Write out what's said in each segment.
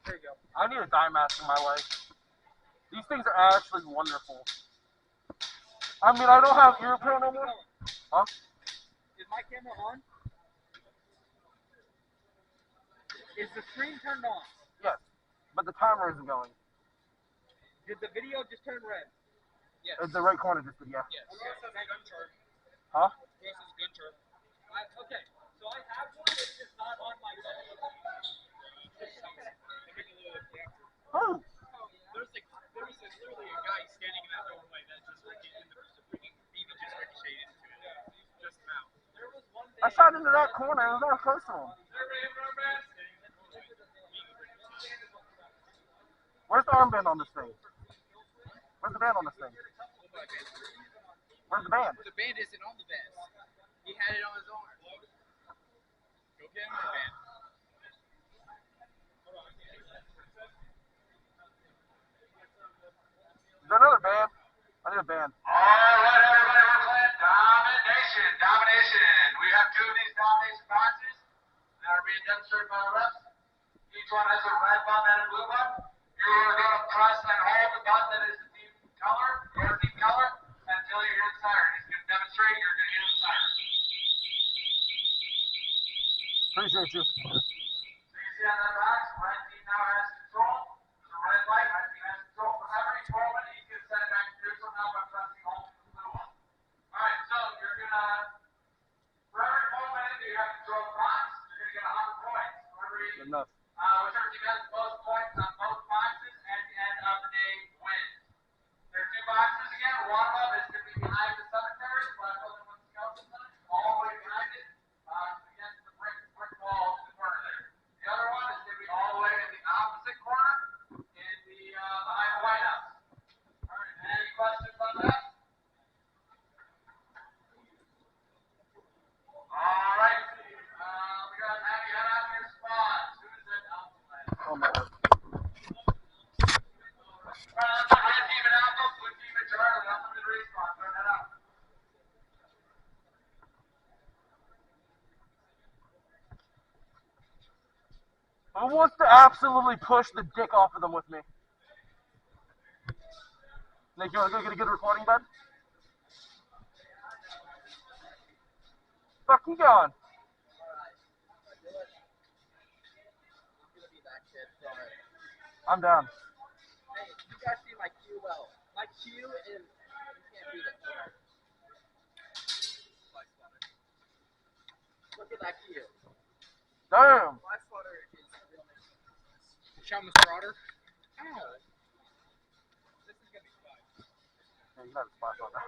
There you go. I need a dye mask in my life. These things are actually wonderful. I mean, I don't have ear pro no more. Huh? Is my camera on? Is the screen turned on? Yes, but the timer isn't going. Did the video just turn red? Yes. It's the right corner just did, yeah. Yes. Okay. Huh? Okay, so I have one, it's just not on my phone. Oh. There was literally a guy standing in that doorway that just freaking in the freaking BB just ricocheted into it. Just out. I shot into that corner. It was not close to him. Where's the armband on this thing? Where's the band on this thing? Where's the band? The band isn't on the vest. He had it on his arm. Go get him the band. Is there another band? I need a band. Alright, everybody, we're playing Domination. Domination. We have two of these Domination boxes that are being demonstrated by the refs. Each one has a red button and a blue button. You're going to press and hold the button that is the team color, your team color, until you hear the siren. He's going to demonstrate, you're going to hear the siren. Appreciate you. So you see on that box, red team now has control. There's a red light, red team has control. For every moment, he's going to send it back to neutral now by pressing hold the blue one. Alright, so you're going to, for every moment that you have control of the box, you're going to get 100 points. For every, Enough. whichever team has the most points on both boxes at the end of the day wins. There are two boxes again. One of them is going to be behind the cemetery, the black building with the skeleton on it, all the way behind it, against the brick wall in the corner there. The other one is going to be all the way in the opposite corner, in the behind the White House. All right, any questions on that? All right, we got to have you head out to your spots. Who is it? Oh my God. Red team at Alpha, blue team at Charlie. Alpha to the respawn. Turn that up. Who wants to absolutely push the dick off of them with me? Nick, you want to go get a good recording, bud? Fuck, you going? I'm down. Hey, you guys see my Q well. My Q is, you can't beat it. Look at that Q. Damn. My sweater is real nice. Shot Mr. Otter. Ow. This is going to be fun. Yeah, you got a spot on that.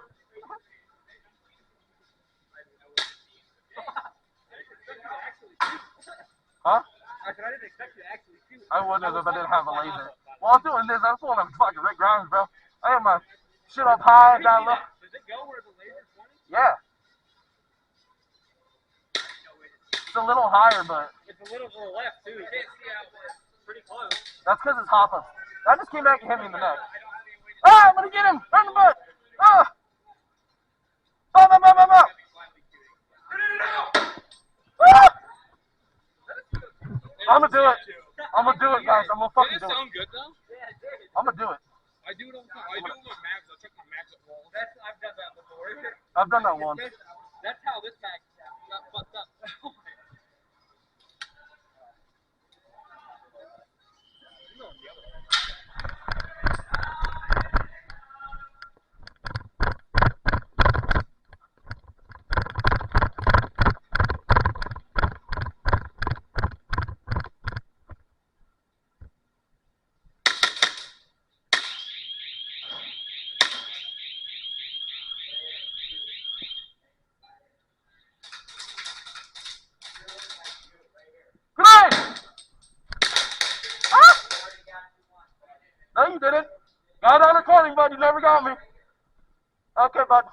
Huh? I didn't expect you to actually shoot. I wouldn't have if I didn't have a laser. While I'm doing this, I just want to fucking Rick Grimes, bro. I have my shit up high and down low. Does it go where the laser's pointing? Yeah. It's a little higher, but It's a little to the left, too. You can't see how it's pretty close. that's because it's Hoppa. That just came back and hit me in the neck. Ah, I'm gonna get him! Burn the butt! Ah! Up, up, up, up, up! Ah! I'm gonna do it. I'm gonna do it, guys. I'm gonna fucking do Did it it. sound good though? Yeah, it did. I'm gonna do it. I do it all the time. I do it with mags. I check my mags at walls. I've done that before. I've done that once. That's how this bag got fucked up. Grenade! Ah! No, you didn't. Got on recording, bud. You never got me. Okay, bud.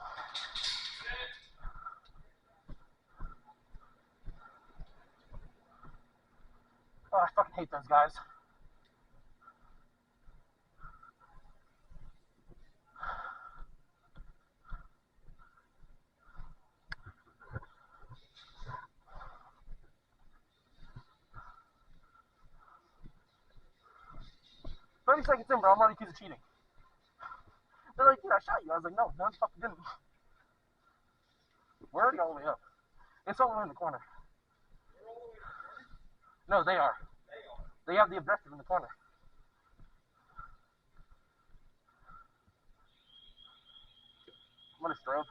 Oh, I fucking hate those guys. 30 seconds in, bro, I'm already accused of cheating. They're like, dude, I shot you. I was like, no, you fucking didn't. We're already all the way up. It's all the way in the corner. No, they are. They have the objective in the corner. I'm gonna stroke.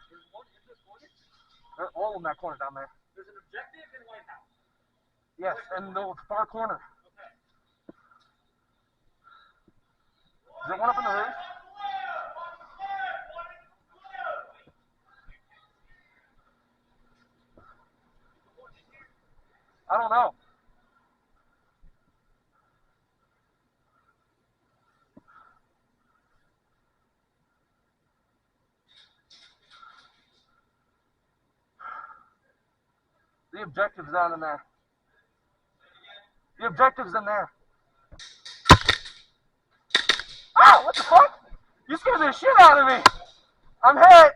They're all in that corner down there. There's an objective in White House. Yes, and the far corner. Is there one up in the roof? I don't know. The objective's down in there. The objective's in there. Oh, what the fuck? You scared the shit out of me. I'm hit.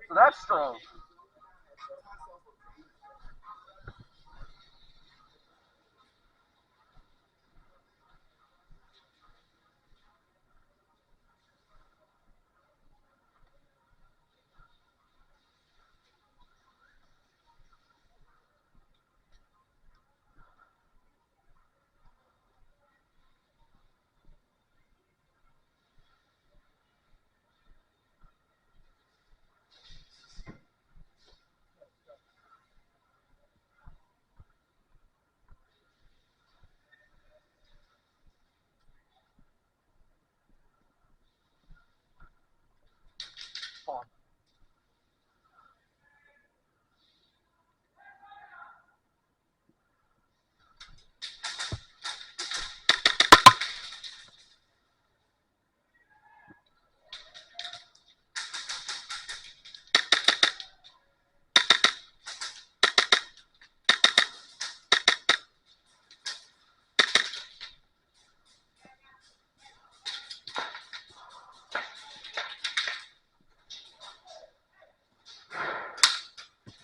So that's strong. Fun.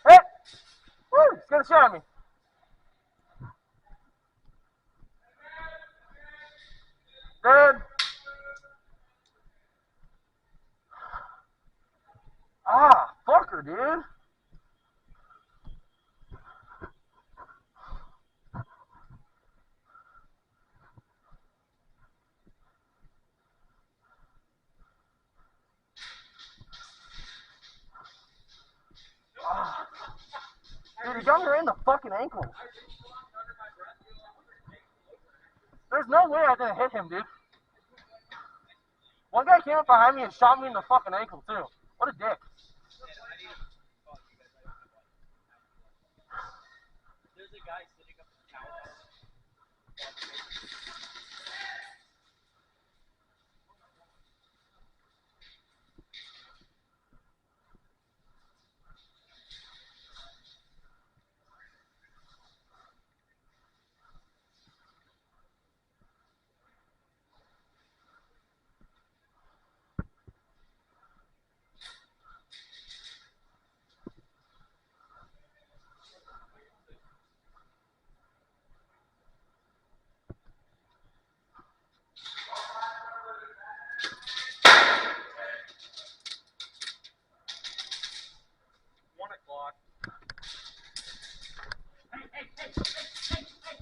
Hit! Woo! It's gonna shot me. Dead. Ah, fucker, dude. Ah. Dude, he got me right in the fucking ankle. There's no way I didn't hit him, dude. One guy came up behind me and shot me in the fucking ankle, too. What a dick. There's a guy sitting up in the tower.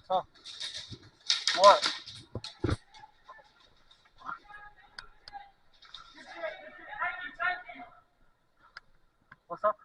Huh. What? What's up?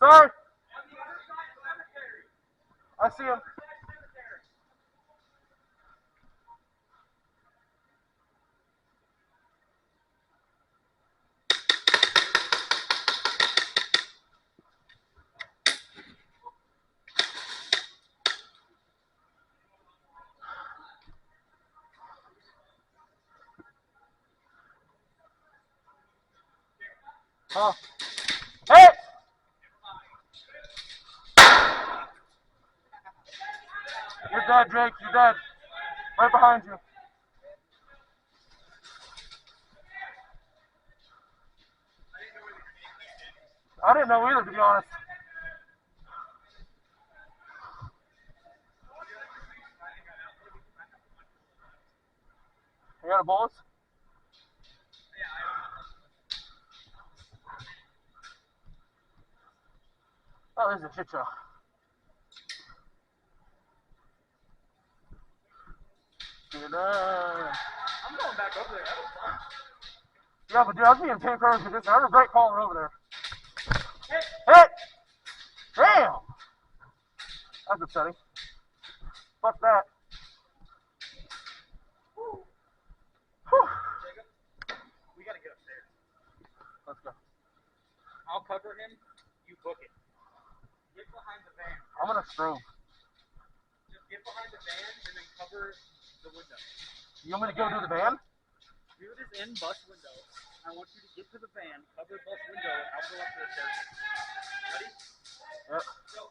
Sorry. I see him. Huh? Hey! You're dead, Drake. You're dead. Right behind you. I didn't know either, to be honest. You got a bullets? Oh, there's a shit show. I'm going back over there. That was fun. Yeah, but dude, I was being 10 curves with this. There's a great caller over there. Hit! Damn! That's upsetting. Fuck that. Whew. Jacob, we gotta get upstairs. Let's go. I'll cover him. You book it. Get behind the van. I'm gonna strobe. Just get behind the van and then cover the window. You want me to go to the van? Dude is in bus window. I want you to get to the van, cover bus window, and I'll go up to the stairs. Ready? Yep. Go.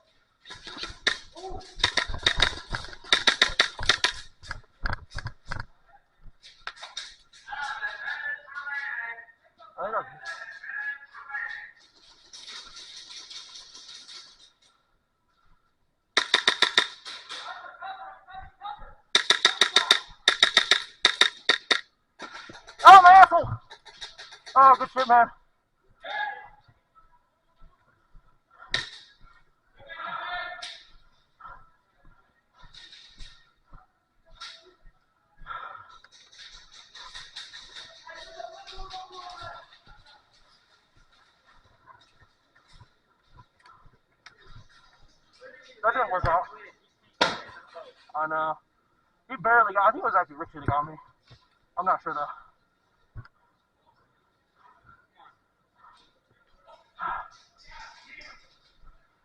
I know. Oh, my asshole! Oh, good shit, man. That didn't work out. I know. He barely got. I think it was actually Richie that got me. I'm not sure though.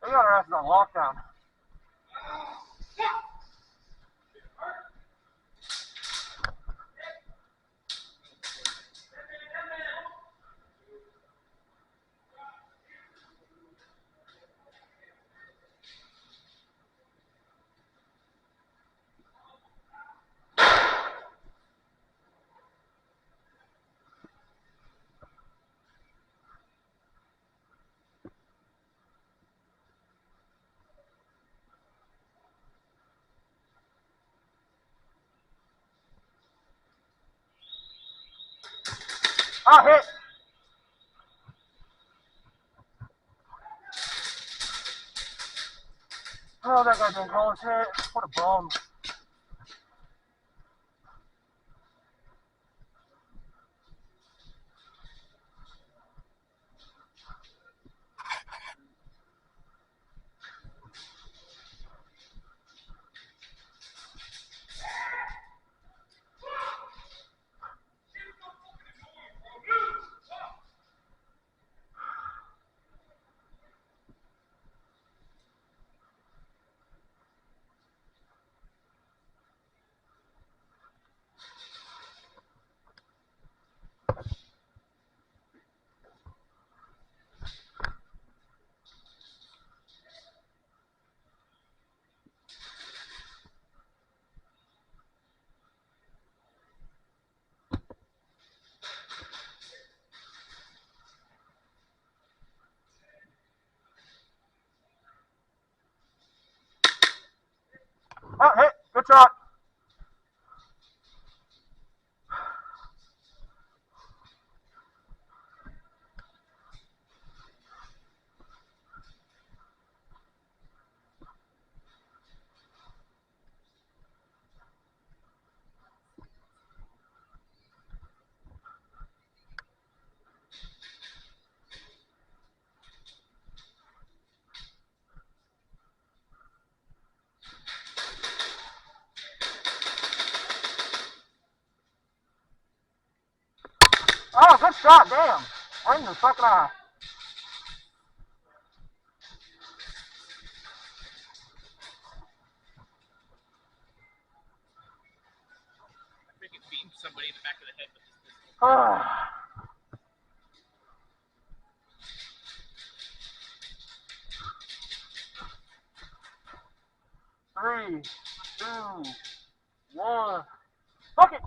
They got our asses on lockdown. Ah, hit! Oh, that guy didn't call his hit. What a bum. Good shot, damn. Right in the fucking eye. I freaking beamed somebody in the back of the head with this pistol. Three, two, one. Fuck it.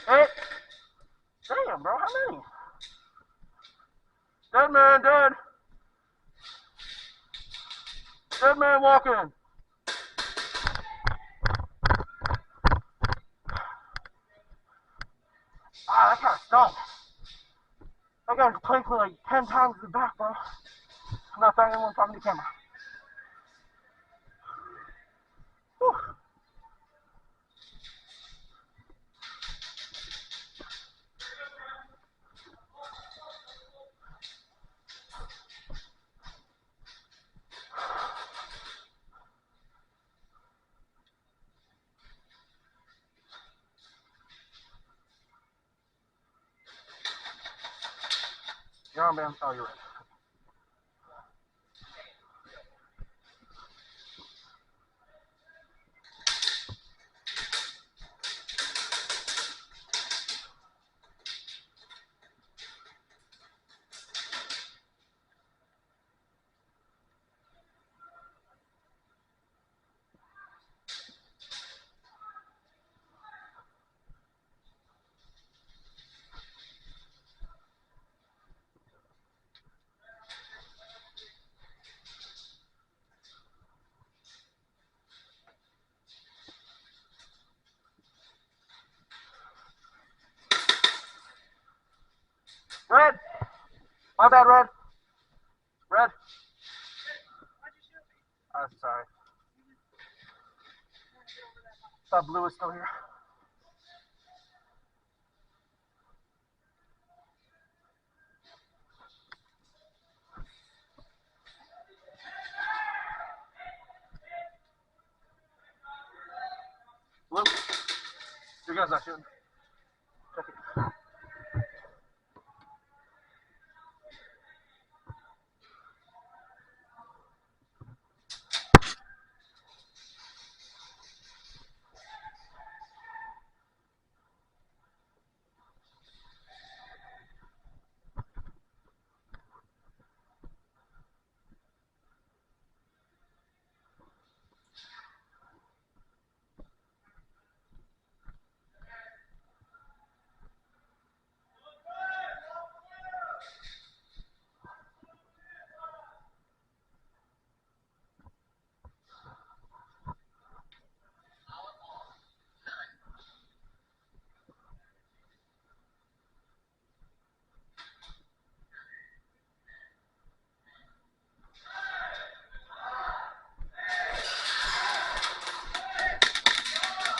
Hey. Damn, bro, how many? Dead man, dead. Dead man walking. Ah, that kind of stunk. That guy was playing for like 10 times in the back, bro. I'm not thanking anyone talking to the camera. Whew. You're on, man. Oh, you're right. Red! My bad, Red. Red. I'm sorry. Thought Blue was still here. Blue? Your gun's not shooting. Check it.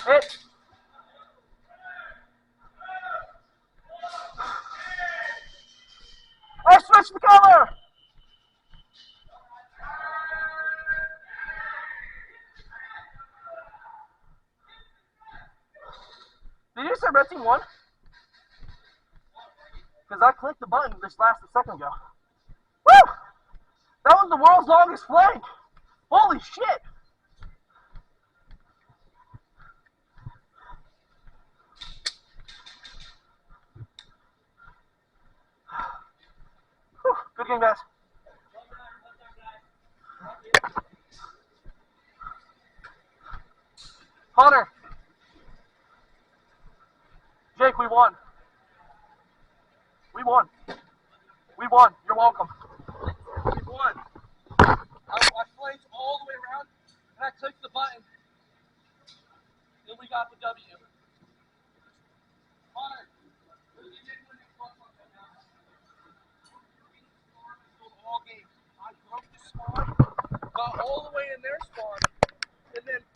Hit! I switched the color! Did you say red team won? Because I clicked the button this last second ago. Woo! That was the world's longest flank! Holy shit! Whew. Good game, guys. Hunter. Jake, we won. We won. We won. You're welcome. We won. I flanked all the way around, and I clicked the button, and we got the W. Hunter, all game. I broke the spawn, got all the way in their spawn, and then